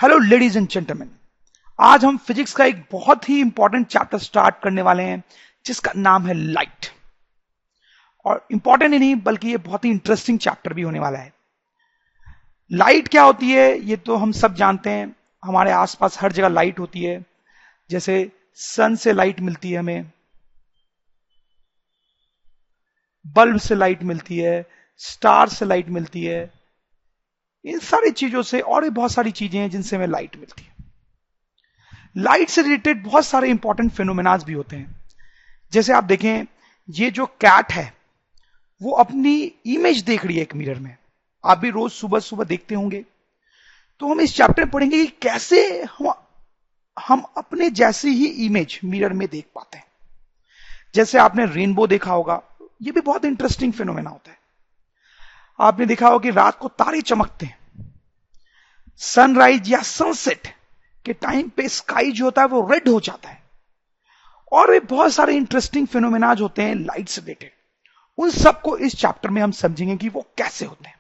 Hello ladies and gentleman, आज हम physics का एक बहुत ही इंपॉर्टेंट चैप्टर स्टार्ट करने वाले हैं जिसका नाम है लाइट। और इंपॉर्टेंट ही नहीं बल्कि ये बहुत ही इंटरेस्टिंग चैप्टर भी होने वाला है। लाइट क्या होती है ये तो हम सब जानते हैं, हमारे आसपास हर जगह लाइट होती है। जैसे सन से लाइट मिलती है, हमें बल्ब से लाइट मिलती है, स्टार से लाइट मिलती है, इन सारी चीजों से और भी बहुत सारी चीजें हैं जिनसे हमें लाइट मिलती है। लाइट से रिलेटेड बहुत सारे इंपॉर्टेंट फिनोमेनाज भी होते हैं। जैसे आप देखें, ये जो कैट है वो अपनी इमेज देख रही है एक मिरर में। आप भी रोज सुबह सुबह देखते होंगे। तो हम इस चैप्टर में पढ़ेंगे कि कैसे हम अपने जैसी ही इमेज मिरर में देख पाते हैं। जैसे आपने रेनबो देखा होगा, ये भी बहुत इंटरेस्टिंग फिनोमेना होता है। आपने देखा होगा कि रात को तारे चमकते हैं, सनराइज या सनसेट के टाइम पे स्काई जो होता है वो रेड हो जाता है। और भी बहुत सारे इंटरेस्टिंग फिनोमेनाज होते हैं लाइट से रिलेटेड। उन सबको इस चैप्टर में हम समझेंगे कि वो कैसे होते हैं।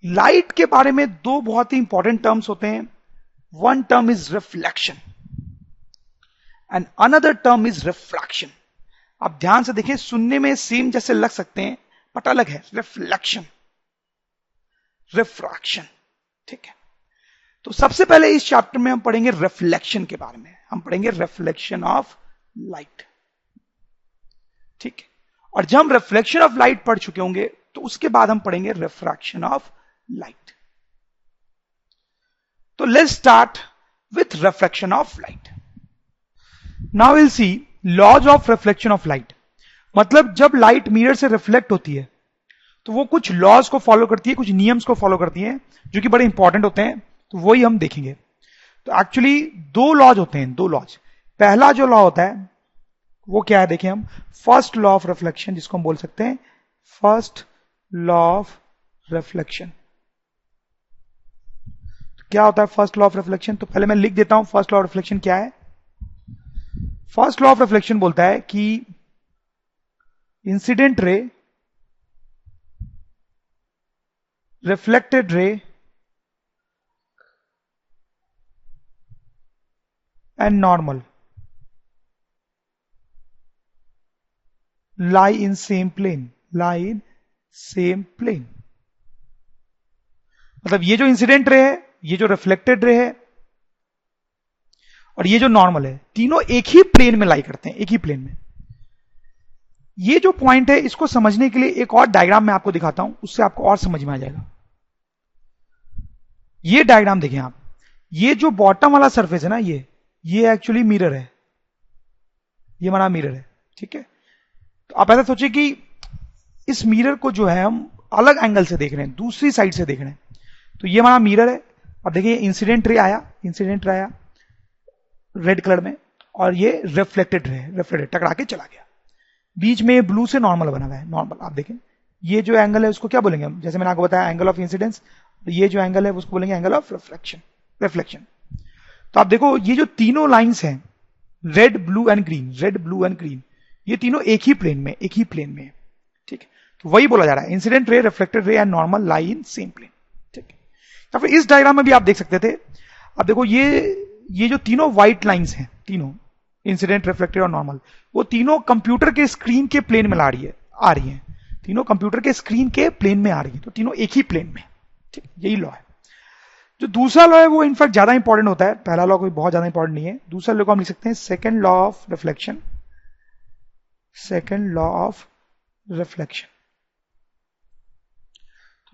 लाइट के बारे में दो बहुत ही इंपॉर्टेंट टर्म्स होते हैं। One term is reflection and another term is refraction. आप ध्यान से देखिए, सुनने में सेम जैसे लग सकते हैं बट अलग है। रिफ्लेक्शन, रिफ्रैक्शन, ठीक है। तो सबसे पहले इस चैप्टर में हम पढ़ेंगे रिफ्लेक्शन के बारे में। हम पढ़ेंगे रिफ्लेक्शन ऑफ लाइट, ठीक है। और जब हम रिफ्लेक्शन ऑफ लाइट पढ़ चुके होंगे तो उसके बाद हम पढ़ेंगे रिफ्रैक्शन ऑफ लाइट। तो let's start with reflection of light. Now will see laws of reflection of light. मतलब जब लाइट मिरर से रिफ्लेक्ट होती है तो वो कुछ लॉज को फॉलो करती है, कुछ नियम्स को फॉलो करती है जो कि बड़े इंपॉर्टेंट होते हैं। तो वही हम देखेंगे। तो एक्चुअली दो लॉज होते हैं, दो लॉज। पहला जो लॉ होता है वो क्या है, देखिए हम फर्स्ट लॉ ऑफ रिफ्लेक्शन, जिसको हम बोल सकते हैं फर्स्ट लॉ ऑफ रिफ्लेक्शन। तो क्या होता है फर्स्ट लॉ ऑफ रिफ्लेक्शन? तो पहले मैं लिख देता हूं फर्स्ट लॉ ऑफ रिफ्लेक्शन क्या है। फर्स्ट लॉ ऑफ रिफ्लेक्शन बोलता है कि incident ray, reflected ray and normal lie in same plane, lie in same plane। मतलब ये जो इंसिडेंट रे है, ये जो रिफ्लेक्टेड रे है और ये जो नॉर्मल है, तीनों एक ही प्लेन में लाई करते हैं, एक ही प्लेन में। ये जो पॉइंट है इसको समझने के लिए एक और डायग्राम मैं आपको दिखाता हूं, उससे आपको और समझ में आ जाएगा। ये डायग्राम देखें आप। ये जो बॉटम वाला सरफेस है ना, ये एक्चुअली मिरर है, ये हमारा मिरर है, ठीक है। तो आप ऐसा सोचिए कि इस मिरर को जो है हम अलग एंगल से देख रहे हैं, दूसरी साइड से देख रहे हैं। तो ये हमारा मिरर है। अब देखिए इंसिडेंट रे आया रेड कलर में, और ये रिफ्लेक्टेड रे टकरा के चला गया। बीच में ब्लू से नॉर्मल बना हुआ है, नॉर्मल। आप देखें ये जो एंगल है उसको क्या बोलेंगे हम? जैसे मैंने आपको बताया एंगल ऑफ इंसिडेंस। ये जो एंगल है उसको बोलेंगे एंगल ऑफ रिफ्लेक्शन। तो आप देखो ये जो तीनों लाइंस हैं, रेड ब्लू एंड ग्रीन, ये तीनों एक ही प्लेन में है, ठीक है। तो वही बोला जा रहा है, incident ray, reflected ray and normal lie in same plane, ठीक है। तो फिर इस डायग्राम में भी आप देख सकते थे। अब देखो ये जो तीनों व्हाइट लाइंस हैं, तीनों इंसिडेंट, रिफ्लेक्टेड और नॉर्मल, वो तीनों कंप्यूटर के स्क्रीन के प्लेन में आ रही है। तीनों कंप्यूटर के स्क्रीन के प्लेन में आ रही है, तो तीनों एक ही प्लेन में, ठीक। यही लॉ है। जो दूसरा लॉ है वो इनफैक्ट ज्यादा इंपॉर्टेंट होता है। पहला लॉ कोई बहुत ज्यादा इंपॉर्टेंट नहीं है। दूसरा लॉ को हम लिख सकते हैं second law of reflection, second law of reflection.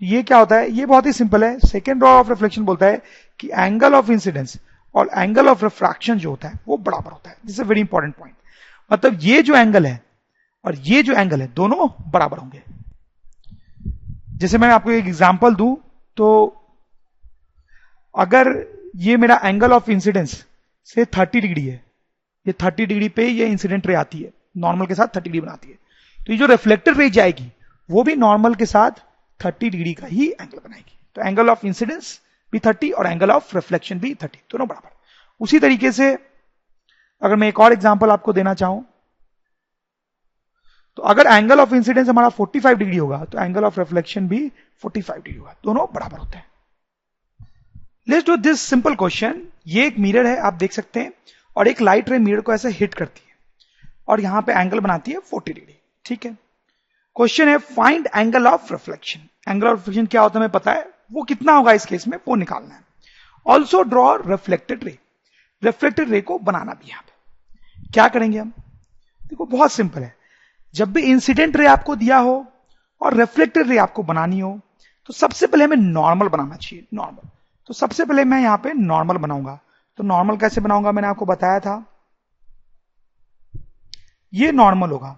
ये क्या होता है? ये बहुत ही सिंपल है। सेकेंड लॉ ऑफ रिफ्लेक्शन बोलता है कि एंगल ऑफ इंसिडेंस और एंगल ऑफ रिफ्रैक्शन जो होता है वो बराबर होता है। This is a very important point. मतलब ये जो एंगल है और ये जो एंगल है दोनों बराबर होंगे। जैसे मैं आपको एक एग्जांपल दूं तो अगर ये मेरा एंगल ऑफ इंसिडेंस से 30 डिग्री है, ये 30 डिग्री पे ये इंसिडेंट रे आती है, नॉर्मल के साथ 30 डिग्री बनाती है। तो ये जो रिफ्लेक्टेड रे जाएगी वो भी नॉर्मल के साथ 30 डिग्री का ही एंगल बनाएगी। तो एंगल ऑफ इंसिडेंस भी 30 और एंगल ऑफ रिफ्लेक्शन भी 30, दोनों बराबर। उसी तरीके से अगर मैं एक और एग्जांपल आपको देना चाहूं तो अगर एंगल ऑफ इंसिडेंस हमारा 45 डिग्री होगा तो एंगल ऑफ रिफ्लेक्शन भी 45 डिग्री होगा, दोनों बराबर होते हैं। Let's do this simple question. ये एक मिरर है, आप देख सकते हैं, और एक लाइट रे मिरर को ऐसे हिट करती है और यहां पे एंगल बनाती है 40 डिग्री। ठीक है, क्वेश्चन है find angle of reflection. Angle of reflection क्या होता है हमें पता है, वो कितना होगा इस केस में वो निकालना है। Also draw reflected ray. Reflected रे को बनाना भी यहां पे क्या करेंगे हम, देखो बहुत सिंपल है। जब भी इंसिडेंट रे आपको दिया हो और रिफ्लेक्टेड रे आपको बनानी हो तो सबसे पहले हमें नॉर्मल बनाना चाहिए, नॉर्मल। तो सबसे पहले मैं यहां पे नॉर्मल बनाऊंगा। तो नॉर्मल कैसे बनाऊंगा, मैंने आपको बताया था, ये नॉर्मल होगा।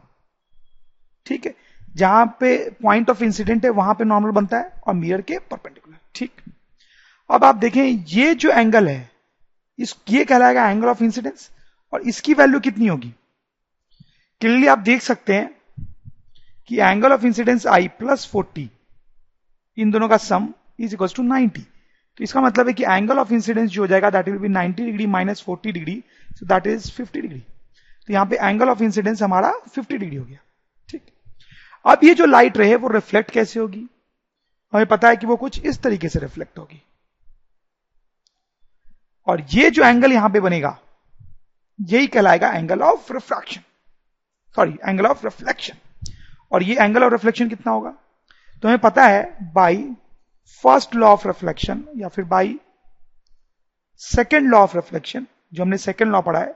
ठीक है, जहां पे पॉइंट ऑफ इंसिडेंट है वहां पे नॉर्मल बनता है और मिरर के परपेंडिकुलर। ठीक, अब आप देखें ये जो एंगल है ये कहलाएगा एंगल ऑफ इंसिडेंस, और इसकी वैल्यू कितनी होगी, क्लियरली आप देख सकते हैं कि angle of incidence I plus 40, इन दोनों का सम इज इक्वल टू 90। तो इसका मतलब है कि एंगल ऑफ इंसिडेंस जो हो जाएगा that will be 90 degree minus 40 degree, so that is 50 degree. तो यहां पे एंगल ऑफ इंसिडेंस हमारा 50 डिग्री हो गया। ठीक, अब ये जो लाइट रे है वो रिफ्लेक्ट कैसे होगी, हमें पता है कि वो कुछ इस तरीके से रिफ्लेक्ट होगी, और ये जो एंगल यहां पे बनेगा यही कहलाएगा angle of refraction, sorry angle of reflection. और ये एंगल ऑफ रिफ्लेक्शन कितना होगा, तो हमें पता है by first law of reflection या फिर by second law of reflection, जो हमने सेकेंड लॉ पढ़ा है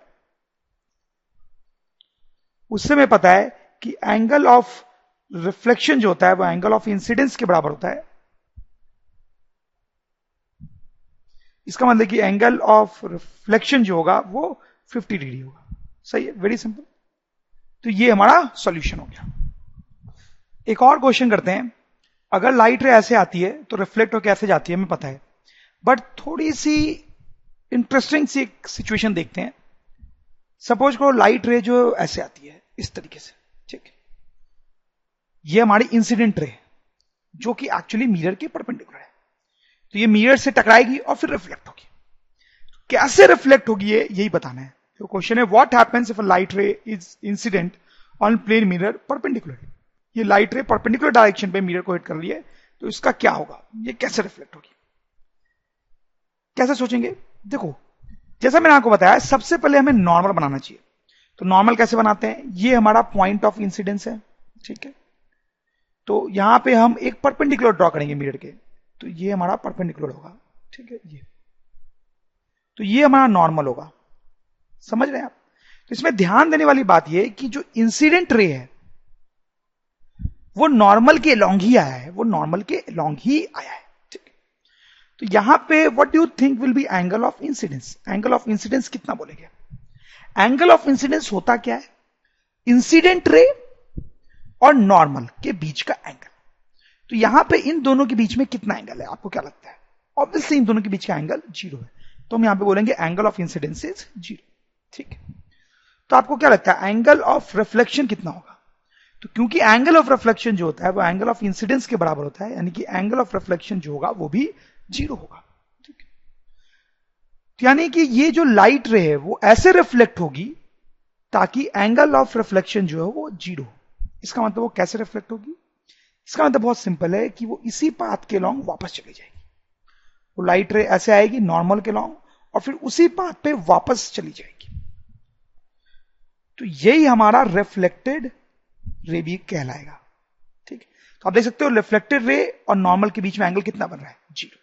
उससे हमें पता है कि एंगल ऑफ रिफ्लेक्शन जो होता है वो एंगल ऑफ इंसिडेंस के बराबर होता है। इसका मतलब कि एंगल ऑफ रिफ्लेक्शन जो होगा वो 50 डिग्री होगा। सही है, वेरी सिंपल। तो ये हमारा सॉल्यूशन हो गया। एक और क्वेश्चन करते हैं। अगर लाइट रे ऐसे आती है तो रिफ्लेक्ट होकर कैसे जाती है हमें पता है, बट थोड़ी सी इंटरेस्टिंग सी एक सिचुएशन देखते हैं। सपोज करो लाइट रे जो ऐसे आती है इस तरीके से, ठीक, ये हमारी इंसिडेंट रे जो कि एक्चुअली मिरर के परपेंडिकुलर है। तो ये मिरर से टकराएगी और फिर रिफ्लेक्ट होगी। कैसे रिफ्लेक्ट होगी ये यही बताना है। तो क्वेश्चन है what happens if a light ray is incident on plane mirror perpendicular. ये लाइट रे परपेंडिकुलर डायरेक्शन पे मिरर को हिट कर रही है, तो इसका क्या होगा, ये कैसे रिफ्लेक्ट होगी, कैसे सोचेंगे। देखो जैसा मैंने आपको बताया सबसे पहले हमें नॉर्मल बनाना चाहिए। तो नॉर्मल कैसे बनाते हैं, ये हमारा पॉइंट ऑफ इंसिडेंस है। ठीक है, तो यहां पे हम एक परपेंडिकुलर ड्रॉ करेंगे मिरर के, तो ये हमारा परपेंडिकुलर होगा। ठीक है, ये तो ये हमारा नॉर्मल होगा। समझ रहे हैं आप। तो इसमें ध्यान देने वाली बात यह कि जो इंसिडेंट रे है वो नॉर्मल के अलोंग ही आया है, वो नॉर्मल के अलोंग ही आया है। ठीक है, तो यहां पे what do you think will be angle of incidence. Angle of incidence कितना बोलेंगे। एंगल ऑफ इंसिडेंस होता क्या है, इंसिडेंट रे और नॉर्मल के बीच का एंगल। तो यहां पे इन दोनों के बीच में कितना एंगल है, आपको क्या लगता है। ऑब्वियसली इन दोनों के बीच का एंगल 0 है, तो हम यहां पे बोलेंगे एंगल ऑफ इंसिडेंस इज 0। ठीक है, तो आपको क्या लगता है एंगल ऑफ रिफ्लेक्शन कितना होगा। तो क्योंकि एंगल ऑफ रिफ्लेक्शन जो होता है वो एंगल ऑफ इंसिडेंस के बराबर होता है, यानी कि एंगल ऑफ रिफ्लेक्शन जो होगा वो भी 0 होगा। ठीक है, तो यानी कि ये जो लाइट रे है वो ऐसे रिफ्लेक्ट होगी ताकि एंगल ऑफ रिफ्लेक्शन जो है वो 0 हो। इसका मतलब वो कैसे रिफ्लेक्ट होगी, इसका मतलब बहुत सिंपल है कि वो इसी पाथ के लॉन्ग वापस चली जाएगी। वो लाइट रे ऐसे आएगी नॉर्मल के लॉन्ग और फिर उसी पाथ पे वापस चली जाएगी। तो यही हमारा रिफ्लेक्टेड रे भी कहलाएगा। ठीक है, तो आप देख सकते हो रिफ्लेक्टेड रे और नॉर्मल के बीच में एंगल कितना बन रहा है, 0।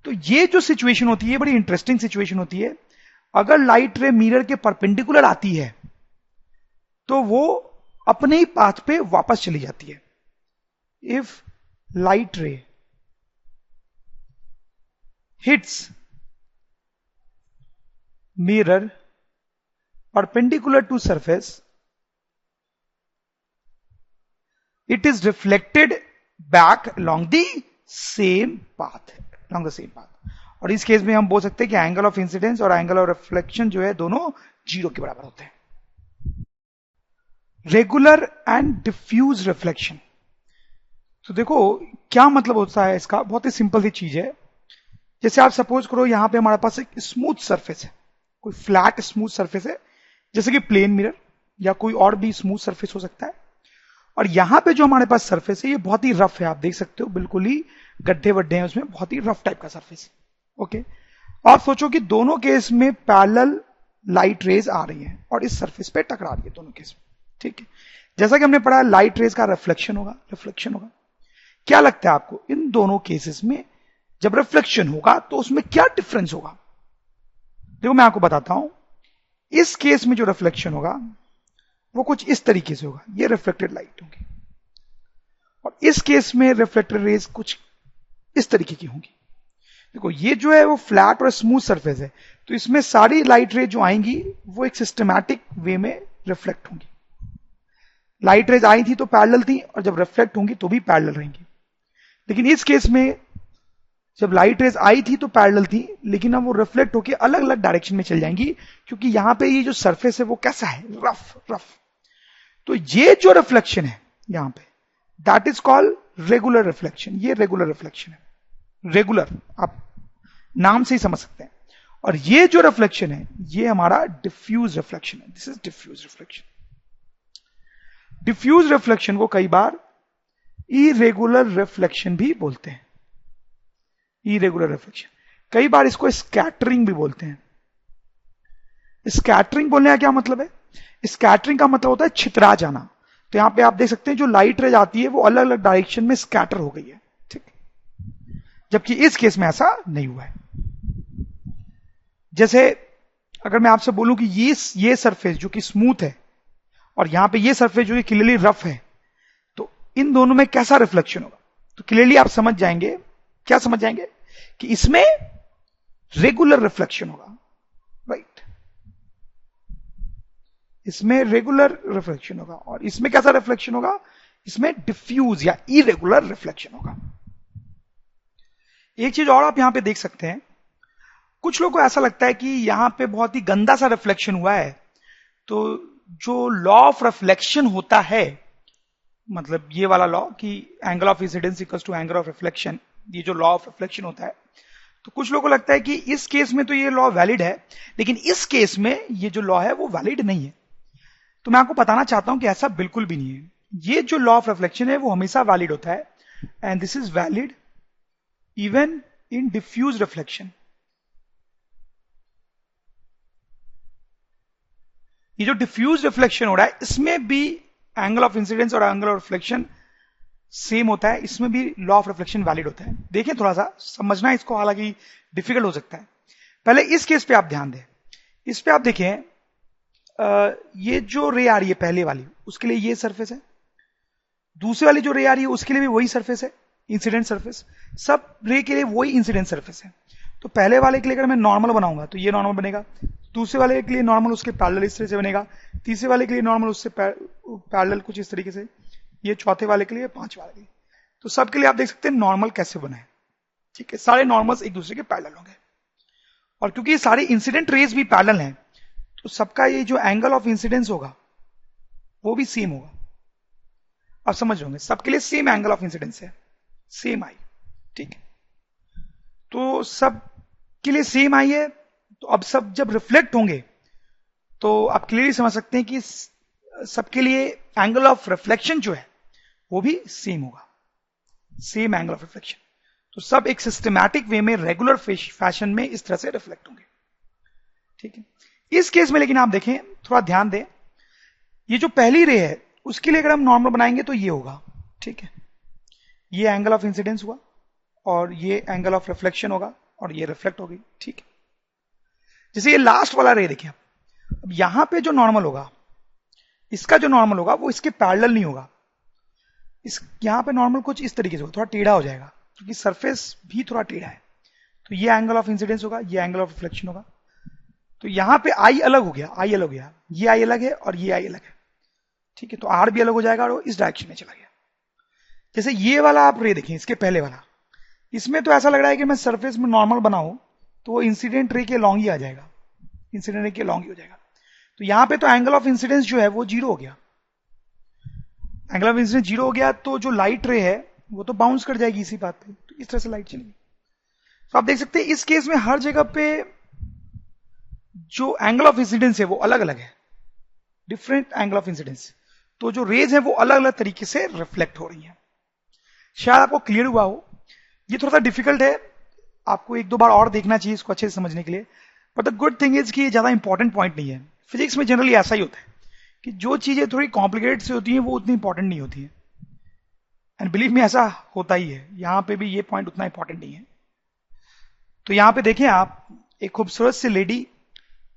तो ये जो सिचुएशन होती है बड़ी इंटरेस्टिंग सिचुएशन होती है। अगर लाइट रे मिरर के परपेंडिकुलर आती है तो वो अपने ही पाथ पे वापस चली जाती है। इफ लाइट रे hits mirror perpendicular to surface, it is reflected back along the same path, along the same path। और इस केस में हम बोल सकते हैं कि एंगल ऑफ इंसिडेंस और एंगल ऑफ रिफ्लेक्शन जो है दोनों 0 के बराबर होते हैं। रेगुलर एंड डिफ्यूज रिफ्लेक्शन, तो देखो क्या मतलब होता है इसका, बहुत ही सिंपल सी चीज है। जैसे आप सपोज करो यहां पे हमारे पास एक स्मूथ सरफेस है, कोई फ्लैट स्मूथ सरफेस है, जैसे कि प्लेन मिरर या कोई और भी स्मूथ सरफेस हो सकता है। और यहां पे जो हमारे पास सरफेस है ये बहुत ही रफ है, आप देख सकते हो बिल्कुल ही गड्ढे वड्ढे हैं उसमें, बहुत ही रफ टाइप का सरफेस। ओके, और सोचो कि दोनों केस में पैरेलल लाइट रेज आ रही हैं और इस सरफेस पे टकरा रही है दोनों केस में। ठीक है, जैसा कि हमने पढ़ा लाइट रेज का रिफ्लेक्शन होगा, रिफ्लेक्शन होगा। क्या लगता है आपको इन दोनों केसेस में जब रिफ्लेक्शन होगा तो उसमें क्या डिफरेंस होगा? देखो मैं आपको बताता हूं, इस केस में जो रिफ्लेक्शन होगा वो कुछ इस तरीके से होगा, ये रिफ्लेक्टेड लाइट होगी, और इस केस में रिफ्लेक्टेड रेज कुछ इस तरीके की होंगी। देखो ये जो है वो फ्लैट और स्मूथ सरफेस है, तो इसमें सारी लाइट रेज जो आएंगी वो एक सिस्टमैटिक वे में रिफ्लेक्ट होंगी। लाइट रेज आई थी तो पैरेलल थी, और जब रिफ्लेक्ट होंगी तो भी पैरेलल रहेंगी। लेकिन इस केस में जब लाइट रेज आई थी तो पैरेलल थी, लेकिन अब वो रिफ्लेक्ट होकर अलग अलग डायरेक्शन में चल जाएंगी, क्योंकि यहां पे ये जो सरफेस है वो कैसा है, रफ रफ। तो ये जो रिफ्लेक्शन है यहां पे, that is called regular reflection. ये रेगुलर रिफ्लेक्शन है, रेगुलर आप नाम से ही समझ सकते हैं। और ये जो रिफ्लेक्शन है ये हमारा डिफ्यूज रिफ्लेक्शन है, this is diffuse reflection. Diffuse reflection को कई बार इरेगुलर रिफ्लेक्शन भी बोलते हैं, इरेगुलर रिफ्लेक्शन। कई बार इसको स्कैटरिंग भी बोलते हैं। स्कैटरिंग बोलने का क्या मतलब है? स्कैटरिंग का मतलब होता है छितरा जाना। तो यहां पे आप देख सकते हैं जो लाइट रेज आती है वो अलग अलग डायरेक्शन में स्कैटर हो गई है, ठीक, जबकि इस केस में ऐसा नहीं हुआ है। जैसे अगर मैं आपसे बोलूं कि ये सरफेस जो कि स्मूथ है और यहां पे ये सरफेस जो कि क्लियरली रफ है, तो इन दोनों में कैसा रिफ्लेक्शन होगा? तो क्लियरली आप समझ जाएंगे, क्या समझ जाएंगे कि इसमें रेगुलर रिफ्लेक्शन होगा, राइट, इसमें रेगुलर रिफ्लेक्शन होगा। और इसमें कैसा रिफ्लेक्शन होगा? इसमें डिफ्यूज या इरेगुलर रिफ्लेक्शन होगा। एक चीज और आप यहां पे देख सकते हैं, कुछ लोगों को ऐसा लगता है कि यहां पे बहुत ही गंदा सा रिफ्लेक्शन हुआ है, तो जो लॉ ऑफ रिफ्लेक्शन होता है, मतलब ये वाला लॉ कि angle of incidence equals to angle of reflection, ये जो लॉ ऑफ रिफ्लेक्शन होता है, तो कुछ लोगों को लगता है कि इस केस में तो ये लॉ वैलिड है, लेकिन इस केस में ये जो लॉ है वो वैलिड नहीं है। तो मैं आपको बताना चाहता हूं कि ऐसा बिल्कुल भी नहीं है। ये जो लॉ ऑफ रिफ्लेक्शन है वो हमेशा वैलिड होता है, and this is valid even in diffuse reflection. ये जो डिफ्यूज रिफ्लेक्शन हो रहा है इसमें भी एंगल ऑफ इंसिडेंस और एंगल ऑफ रिफ्लेक्शन सेम होता है, इसमें भी लॉ ऑफ रिफ्लेक्शन वैलिड होता है। देखें थोड़ा सा समझना इसको, हालांकि डिफिकल्ट हो सकता है। पहले इस केस पे आप ध्यान दें, इस पे आप देखें, ये जो रे आ रही है पहले वाली, उसके लिए ये सरफेस है, दूसरी वाली जो रे आ रही है उसके लिए भी वही सरफेस है, इंसिडेंट सरफेस। सब रे के लिए वही इंसिडेंट सरफेस है। तो पहले वाले के लिए अगर मैं नॉर्मल बनाऊंगा तो ये नॉर्मल बनेगा, दूसरे वाले के लिए नॉर्मल उसके पैरेलल इस तरह से बनेगा, तीसरे वाले के लिए नॉर्मल उससे पैरेलल कुछ इस तरीके से, ये चौथे वाले के लिए, पांचवे वाले के लिए। तो सबके लिए आप देख सकते हैं नॉर्मल कैसे बना है, ठीक है, सारे नॉर्मल्स एक दूसरे के पैरेलल होंगे। और क्योंकि ये सारे इंसिडेंट रेज भी पैरेलल हैं, तो सबका ये जो एंगल ऑफ इंसिडेंस होगा वो भी सेम होगा। आप समझ होंगे, सबके लिए सेम एंगल ऑफ इंसिडेंस है, सेम आई, ठीक है। तो सब के लिए सेम आई है, तो अब सब जब रिफ्लेक्ट होंगे तो आप क्लियरली समझ सकते हैं कि सबके लिए एंगल ऑफ रिफ्लेक्शन जो है वो भी सेम होगा, सेम एंगल ऑफ रिफ्लेक्शन। तो सब एक सिस्टमैटिक वे में रेगुलर फैशन में इस तरह से रिफ्लेक्ट होंगे, ठीक है। इस केस में लेकिन आप देखें, थोड़ा ध्यान दें, ये जो पहली रे है उसके लिए अगर हम नॉर्मल बनाएंगे तो ये होगा, ठीक है, ये एंगल ऑफ इंसिडेंस हुआ और ये एंगल ऑफ रिफ्लेक्शन होगा और ये रिफ्लेक्ट हो गई, ठीक है। जैसे ये लास्ट वाला रे देखिए, अब यहां पे जो नॉर्मल होगा, इसका जो नॉर्मल होगा वो इसके पैरेलल नहीं होगा, इस यहां पे नॉर्मल कुछ इस तरीके से होगा, थोड़ा टेढ़ा हो जाएगा क्योंकि सरफेस भी थोड़ा टेढ़ा है। तो ये एंगल ऑफ इंसिडेंस होगा, ये एंगल ऑफ रिफ्लेक्शन होगा। तो यहां पे आई अलग हो गया, आई अलग हो गया, ये आई अलग है और ये आई अलग है, ठीक है। तो आर भी अलग हो जाएगा और वो इस डायरेक्शन में चला गया। जैसे ये वाला आप रे देखें, इसके पहले वाला, इसमें तो ऐसा लग रहा है कि मैं सरफेस में नॉर्मल बनाऊं तो वो इंसिडेंट रे के लॉन्ग ही आ जाएगा, इंसिडेंट रे के लॉन्ग ही हो जाएगा। तो यहां पे तो एंगल ऑफ इंसिडेंस जो है वो जीरो हो गया, एंगल ऑफ इंसिडेंस जीरो हो गया, तो जो लाइट रे है वो तो बाउंस कर जाएगी इसी बात पे, तो इस तरह से लाइट चलेगी। तो आप देख सकते हैं इस केस में हर जगह पे जो एंगल ऑफ इंसिडेंस है वो अलग अलग है, डिफरेंट एंगल ऑफ इंसिडेंस। तो जो रेज है वो अलग अलग तरीके से रिफ्लेक्ट हो रही है। शायद आपको क्लियर हुआ हो। ये थोड़ा सा डिफिकल्ट है, आपको एक दो बार और देखना चाहिए इसको अच्छे से समझने के लिए। But the good thing is कि ये ज्यादा इंपॉर्टेंट पॉइंट नहीं है। फिजिक्स में जनरली ऐसा ही होता है कि जो चीजें थोड़ी कॉम्प्लिकेटेड से होती हैं वो उतनी इंपॉर्टेंट नहीं होती है। एंड बिलीव मी ऐसा होता ही है। यहां पे भी ये पॉइंट उतना इंपॉर्टेंट नहीं है। तो यहां पे देखें आप, एक खूबसूरत सी लेडी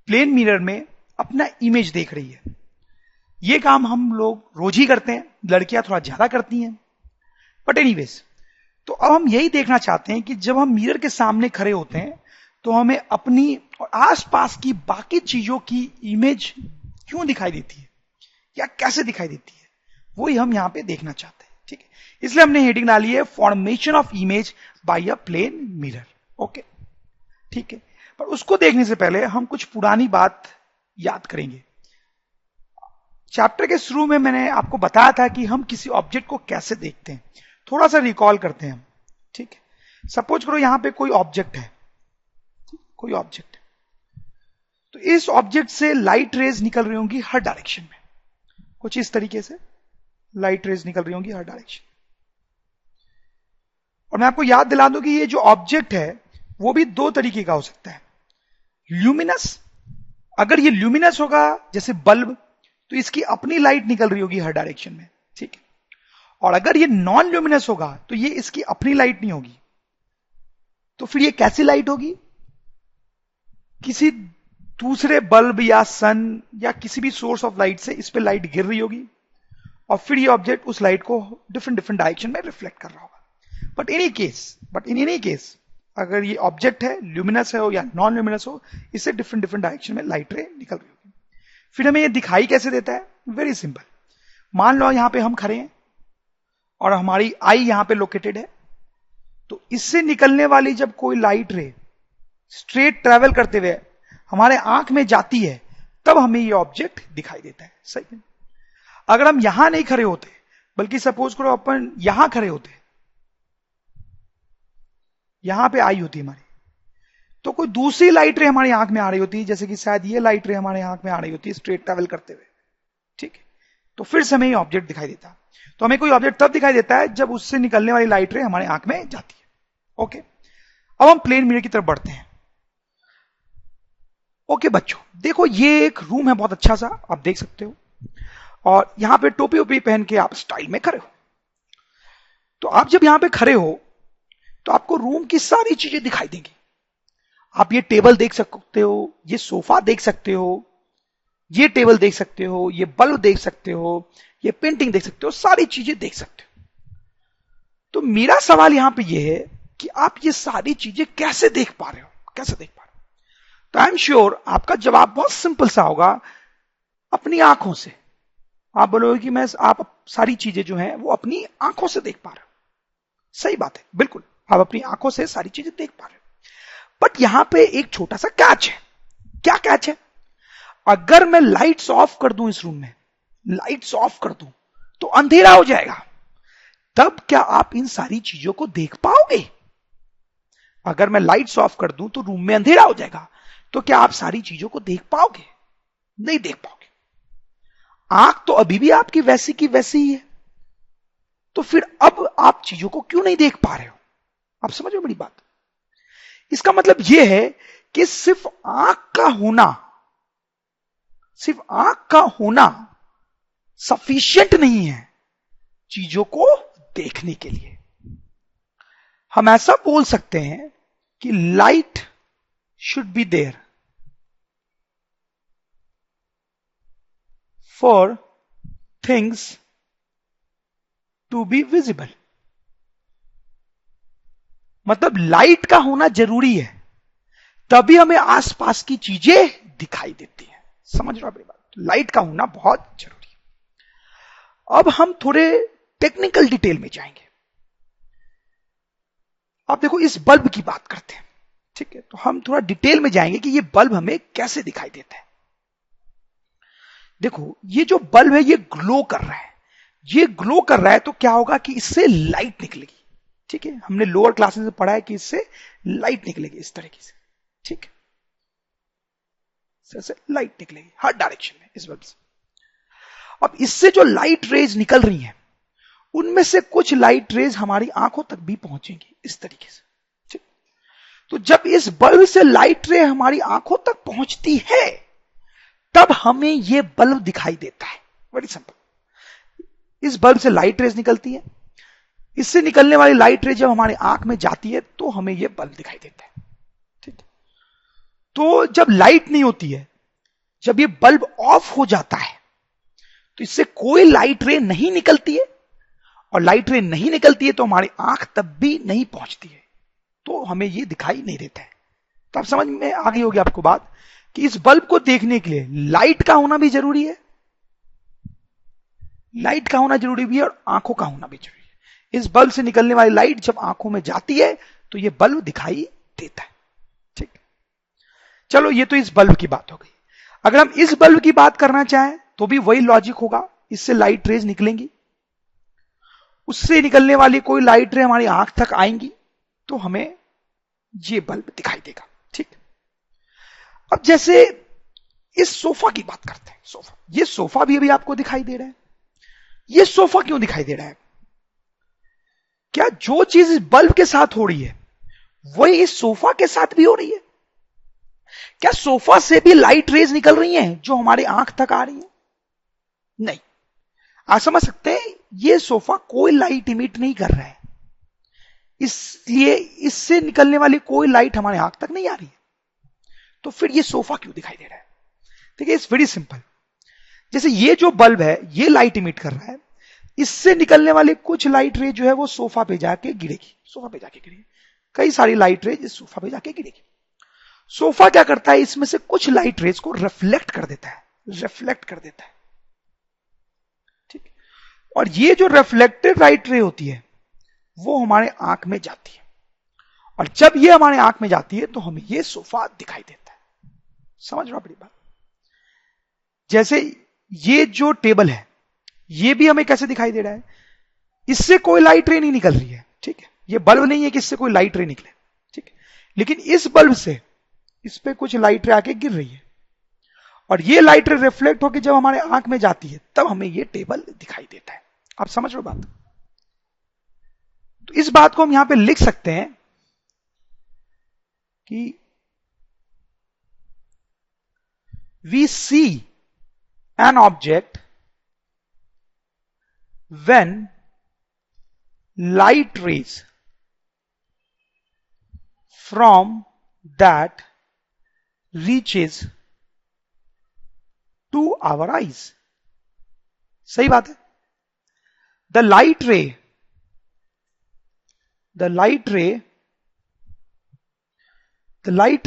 प्लेन मिरर में अपना इमेज देख रही है। ये काम हम लोग रोज ही करते हैं, लड़कियां थोड़ा ज्यादा करती हैं। बट एनीवेज, तो अब हम यही देखना चाहते हैं कि जब हम मिरर के सामने खड़े होते हैं तो हमें अपनी और आसपास की बाकी चीजों की इमेज क्यों दिखाई देती है या कैसे दिखाई देती है, वही हम यहां पे देखना चाहते हैं। ठीक है, इसलिए हमने हेडिंग डाली है formation of image by a plane mirror. Okay, ठीक है। पर उसको देखने से पहले हम कुछ पुरानी बात याद करेंगे। चैप्टर के शुरू में मैंने आपको बताया था कि हम किसी ऑब्जेक्ट को कैसे देखते हैं। थोड़ा सा रिकॉल करते हैं हम। ठीक है, सपोज करो यहां पे कोई ऑब्जेक्ट है, कोई ऑब्जेक्ट है, तो इस ऑब्जेक्ट से लाइट रेज निकल रही होंगी हर डायरेक्शन में। कुछ इस तरीके से लाइट रेज निकल रही होंगी हर डायरेक्शन। और मैं आपको याद दिला दूं कि ये जो ऑब्जेक्ट है वो भी दो तरीके का हो सकता है। ल्यूमिनस, अगर ये ल्यूमिनस होगा जैसे बल्ब, तो इसकी अपनी लाइट निकल रही होगी हर डायरेक्शन में। ठीक है, और अगर ये नॉन ल्यूमिनस होगा तो ये इसकी अपनी लाइट नहीं होगी। तो फिर ये कैसी लाइट होगी? किसी दूसरे बल्ब या सन या किसी भी सोर्स ऑफ लाइट से इस पे लाइट गिर रही होगी और फिर ये ऑब्जेक्ट उस लाइट को डिफरेंट डिफरेंट डायरेक्शन में रिफ्लेक्ट कर रहा होगा। बट इन एनी केस अगर ये ऑब्जेक्ट है, ल्यूमिनस है हो या नॉन ल्यूमिनस हो, इससे डिफरेंट डिफरेंट डायरेक्शन में लाइट रे निकल रही होगी। फिर हमें ये दिखाई कैसे देता है? Very simple. मान लो यहां पे हम खड़े हैं और हमारी आई यहां पे लोकेटेड है, तो इससे निकलने वाली जब कोई लाइट रे स्ट्रेट ट्रेवल करते हुए हमारे आंख में जाती है तब हमें ये ऑब्जेक्ट दिखाई देता है। सही है। अगर हम यहां नहीं खड़े होते, बल्कि सपोज करो अपन यहां खड़े होते, यहां पे आई होती हमारी, तो कोई दूसरी लाइट रे हमारी आंख में आ रही होती, जैसे कि शायद ये लाइट रे हमारे आंख में आ रही होती स्ट्रेट ट्रेवल करते हुए। ठीक है, तो फिर से हमें ये ऑब्जेक्ट दिखाई देता। तो हमें कोई ऑब्जेक्ट तब दिखाई देता है जब उससे निकलने वाली लाइट रे हमारे आंख में जाती है। ओके, अब हम प्लेन मिरर की तरफ बढ़ते हैं। ओके बच्चों, देखो ये एक रूम है बहुत अच्छा सा, आप देख सकते हो, और यहां पे टोपी ओपी पहन के आप स्टाइल में खड़े हो। तो आप जब यहां पे खड़े हो तो आपको रूम की सारी चीजें दिखाई देंगी। आप ये टेबल देख सकते हो, ये सोफा देख सकते हो, ये टेबल देख सकते हो, ये बल्ब देख सकते हो, ये पेंटिंग देख सकते हो, सारी चीजें देख सकते हो। तो मेरा सवाल यहां पे ये है कि आप ये सारी चीजें कैसे देख पा रहे हो, कैसे देख पा रहे हो? तो आई एम श्योर आपका जवाब बहुत सिंपल सा होगा, अपनी आंखों से। आप बोलोगे कि मैं आप सारी चीजें जो हैं वो अपनी आंखों से देख पा रहे हो। सही बात है, बिल्कुल, आप अपनी आंखों से सारी चीजें देख पा रहे हो। बट यहां पे एक छोटा सा कैच है। क्या कैच है? अगर मैं लाइट्स ऑफ कर दूं इस रूम में, लाइट्स ऑफ कर दूं तो अंधेरा हो जाएगा। तब क्या आप इन सारी चीजों को देख पाओगे? अगर मैं लाइट्स ऑफ कर दूं तो रूम में अंधेरा हो जाएगा, तो क्या आप सारी चीजों को देख पाओगे? नहीं देख पाओगे। आंख तो अभी भी आपकी वैसी की वैसी ही है, तो फिर अब आप चीजों को क्यों नहीं देख पा रहे हो? आप समझ रहे हो बड़ी बात? इसका मतलब यह है कि सिर्फ आंख का होना सफिशिएंट नहीं है चीजों को देखने के लिए। हम ऐसा बोल सकते हैं कि light should be there for things to be visible. मतलब लाइट का होना जरूरी है, तभी हमें आसपास की चीजें दिखाई देती हैं। समझ रहे हो अपनी बात? लाइट का होना बहुत जरूरी है। अब हम थोड़े टेक्निकल डिटेल में जाएंगे। आप देखो, इस बल्ब की बात करते हैं, ठीक है? तो हम थोड़ा डिटेल में जाएंगे कि ये बल्ब हमें कैसे दिखाई देता है। देखो, ये जो बल्ब है ये ग्लो कर रहा है। ये ग्लो कर रहा है तो क्या होगा कि इससे लाइट निकलेगी। ठीक है, हमने लोअर क्लासेस में पढ़ा है कि इससे लाइट निकलेगी इस तरीके से। ठीक है, से लाइट निकलेगी हर डायरेक्शन में इस बल्ब से। अब इससे जो लाइट रेज निकल रही हैं उनमें से कुछ लाइट रेज हमारी आंखों तक भी पहुंचेंगी इस तरीके से, ठीक। तो जब इस बल्ब से लाइट रे हमारी आंखों तक पहुंचती है तब हमें यह बल्ब दिखाई देता है। Very simple. इस बल्ब से लाइट रेज निकलती है, इससे निकलने वाली लाइट रे जब हमारी आंख में जाती है तो हमें यह बल्ब दिखाई देता है, ठीक। तो जब लाइट नहीं होती है, जब ये बल्ब ऑफ हो जाता है तो इससे कोई लाइट रे नहीं निकलती है, और लाइट रे नहीं निकलती है तो हमारी आंख तब भी नहीं पहुंचती है, तो हमें ये दिखाई नहीं देता है। तो आप समझ में आ गई होगी आपको बात कि इस बल्ब को देखने के लिए लाइट का होना भी जरूरी है, लाइट का होना जरूरी भी है और आंखों का होना भी जरूरी है। इस बल्ब से निकलने वाली लाइट जब आंखों में जाती है तो यह बल्ब दिखाई देता है, ठीक। चलो ये तो इस बल्ब की बात हो गई। अगर हम इस बल्ब की बात करना चाहें तो भी वही लॉजिक होगा, इससे लाइट रेज निकलेंगी, उससे निकलने वाली कोई लाइट रे हमारी आंख तक आएंगी तो हमें ये बल्ब दिखाई देगा, ठीक। अब जैसे इस सोफा की बात करते हैं, सोफा, ये सोफा भी अभी आपको दिखाई दे रहा है। ये सोफा क्यों दिखाई दे रहा है? क्या जो चीज इस बल्ब के साथ हो रही है वही इस सोफा के साथ भी हो रही है? क्या सोफा से भी लाइट रेज निकल रही हैं जो हमारी आंख तक आ रही है? नहीं। आप समझ सकते हैं ये सोफा कोई लाइट इमिट नहीं कर रहा है, इसलिए इससे निकलने वाली कोई लाइट हमारे आंख तक नहीं आ रही है, तो फिर ये सोफा क्यों दिखाई दे रहा है? देखिए इट्स वेरी सिंपल। जैसे ये जो बल्ब है ये लाइट इमिट कर रहा है, इससे निकलने वाली कुछ लाइट रे जो है वो सोफा पे जाके गिरेगी, सोफा पे जाके गिरेगी, कई सारी लाइट रे इस सोफा पे जाके गिरेगी। सोफा क्या करता है, इसमें से कुछ लाइट रेज को रिफ्लेक्ट कर देता है, रिफ्लेक्ट कर देता है, ठीक। और ये जो रिफ्लेक्टेड लाइट रे होती है वो हमारे आंख में जाती है, और जब ये हमारे आंख में जाती है तो हमें ये सोफा दिखाई देता है। समझ रहे हो बड़ी बात? जैसे ये जो टेबल है ये भी हमें कैसे दिखाई दे रहा है, इससे कोई लाइट रे नहीं निकल रही है, ठीक है। ये बल्ब नहीं है कि इससे कोई लाइट रे निकले, ठीक है। लेकिन इस बल्ब से इस पे कुछ लाइट रे आके गिर रही है, और ये लाइट रे रिफ्लेक्ट होकर जब हमारे आंख में जाती है तब हमें ये टेबल दिखाई देता है। आप समझ रहे हो बात? तो इस बात को हम यहां पे लिख सकते हैं कि we see an object when light rays from that reaches to our eyes। सही बात है। the light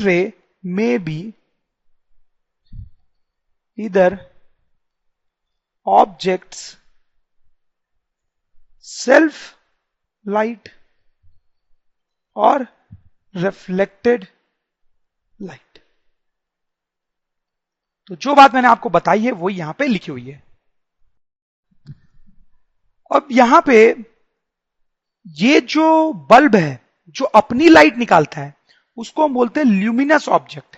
ray may be either objects self light or reflected light। तो जो बात मैंने आपको बताई है वो यहां पे लिखी हुई है। अब यहां पे ये जो बल्ब है जो अपनी लाइट निकालता है उसको हम बोलते हैं ल्यूमिनस ऑब्जेक्ट,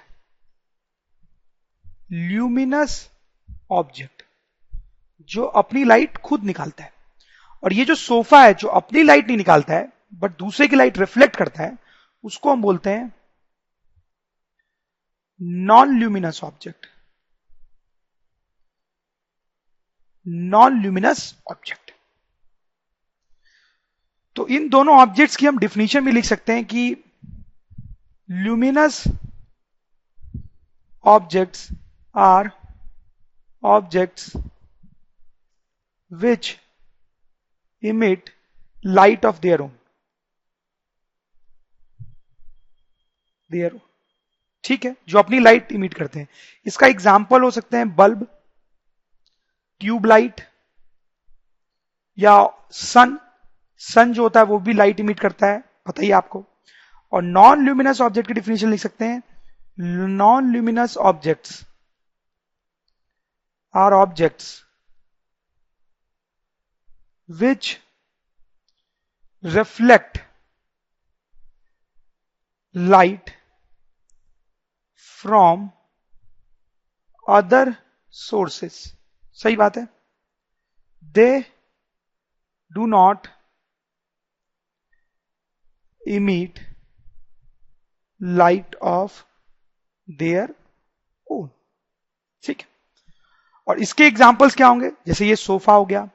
ल्यूमिनस ऑब्जेक्ट जो अपनी लाइट खुद निकालता है। और ये जो सोफा है जो अपनी लाइट नहीं निकालता है बट दूसरे की लाइट रिफ्लेक्ट करता है उसको हम बोलते हैं non luminous object, non luminous object. तो इन दोनों ऑब्जेक्ट्स की हम डिफिनीशन भी लिख सकते हैं कि luminous objects are objects which emit light of their own, ठीक है, जो अपनी लाइट इमिट करते हैं। इसका एग्जाम्पल हो सकते हैं बल्ब, ट्यूबलाइट या सन जो होता है वो भी लाइट इमिट करता है, पता ही आपको। और नॉन ल्यूमिनस ऑब्जेक्ट की डिफिनेशन लिख सकते हैं, non luminous objects are objects which reflect light from other sources। सही बात है। They do not emit light of their own। ठीक है, और इसके एग्जाम्पल्स क्या होंगे? जैसे ये सोफा हो गया,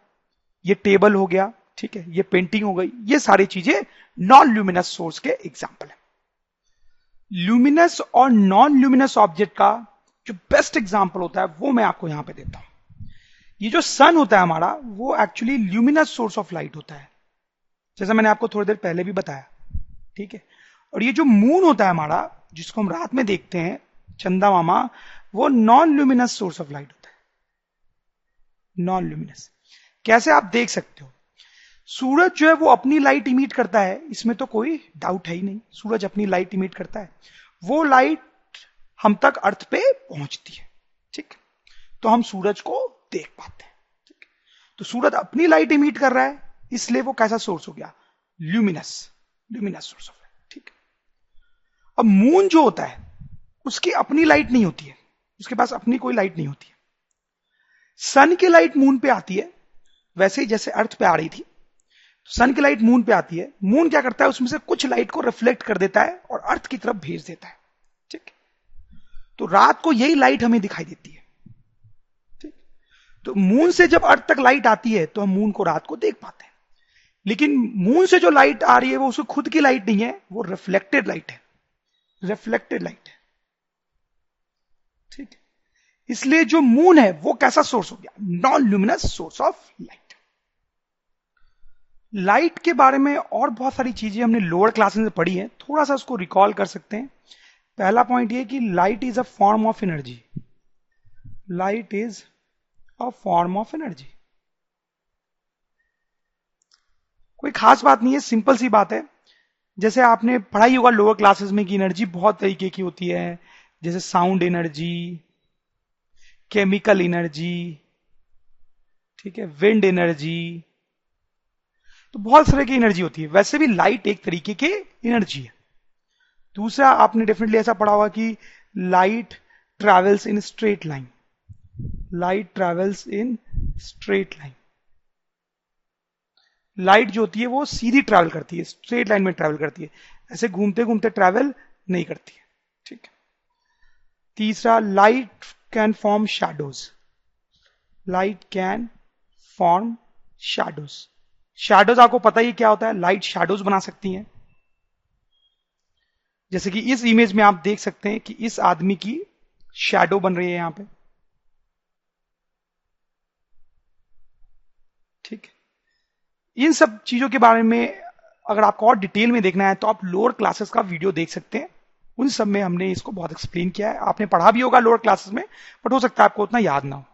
ये टेबल हो गया, ठीक है, ये पेंटिंग हो गई, ये सारी चीजें नॉन ल्यूमिनस सोर्स के एग्जाम्पल है। ल्यूमिनस और नॉन ल्यूमिनस ऑब्जेक्ट का जो बेस्ट एग्जाम्पल होता है वो मैं आपको यहां पे देता हूं। ये जो सन होता है हमारा, वो actually luminous source of light होता है, जैसा मैंने आपको थोड़ी देर पहले भी बताया, ठीक है। और ये जो मून होता है हमारा, जिसको हम रात में देखते हैं, चंदा मामा, वो non luminous source of light होता है। नॉन ल्यूमिनस कैसे आप देख सकते हो? सूरज जो है वो अपनी लाइट इमिट करता है, इसमें तो कोई डाउट है ही नहीं, सूरज अपनी लाइट इमिट करता है, वो लाइट हम तक अर्थ पे पहुंचती है, ठीक, तो हम सूरज को देख पाते हैं, ठीक। तो सूरज अपनी लाइट इमिट कर रहा है, इसलिए वो कैसा सोर्स हो गया? ल्यूमिनस सोर्स ऑफ लाइट, ठीक। अब मून जो होता है, उसकी अपनी लाइट नहीं होती है, उसके पास अपनी कोई लाइट नहीं होती है। सन की लाइट मून पे आती है, वैसे ही जैसे अर्थ पे आ रही थी, सन की लाइट मून पे आती है, मून क्या करता है, उसमें से कुछ लाइट को रिफ्लेक्ट कर देता है और अर्थ की तरफ भेज देता है, ठीक। तो रात को यही लाइट हमें दिखाई देती है, ठीक। तो मून से जब अर्थ तक लाइट आती है तो हम मून को रात को देख पाते हैं, लेकिन मून से जो लाइट आ रही है वो उसकी खुद की लाइट नहीं है, वो रिफ्लेक्टेड लाइट है, रिफ्लेक्टेड लाइट है, ठीक है। इसलिए जो मून है वो कैसा सोर्स हो गया? Non luminous source of light. Light के बारे में और बहुत सारी चीजें हमने लोअर क्लासेस में पढ़ी है, थोड़ा सा उसको रिकॉल कर सकते हैं। पहला पॉइंट ये कि light is a form of energy. Light is a form of energy, कोई खास बात नहीं है, सिंपल सी बात है। जैसे आपने पढ़ाई होगा लोअर क्लासेस में कि एनर्जी बहुत तरीके की होती है, जैसे साउंड एनर्जी, केमिकल एनर्जी, ठीक है, विंड एनर्जी, तो बहुत सारे की एनर्जी होती है। वैसे भी लाइट एक तरीके की एनर्जी है। दूसरा, आपने डेफिनेटली ऐसा पढ़ा होगा कि light travels in straight line. Light travels in straight line. Light जो होती है वो सीधी ट्रैवल करती है, स्ट्रेट लाइन में ट्रैवल करती है, ऐसे घूमते घूमते ट्रैवल नहीं करती है, ठीक है। तीसरा, light can form shadows. Light can form shadows. Shadows आपको पता ही क्या होता है, लाइट शैडोज बना सकती हैं। जैसे कि इस इमेज में आप देख सकते हैं कि इस आदमी की शैडो बन रही है यहां पे, ठीक है। इन सब चीजों के बारे में अगर आपको और डिटेल में देखना है तो आप लोअर क्लासेस का वीडियो देख सकते हैं, उन सब में हमने इसको बहुत एक्सप्लेन किया है। आपने पढ़ा भी होगा लोअर क्लासेस में, बट हो सकता है आपको उतना याद ना हो।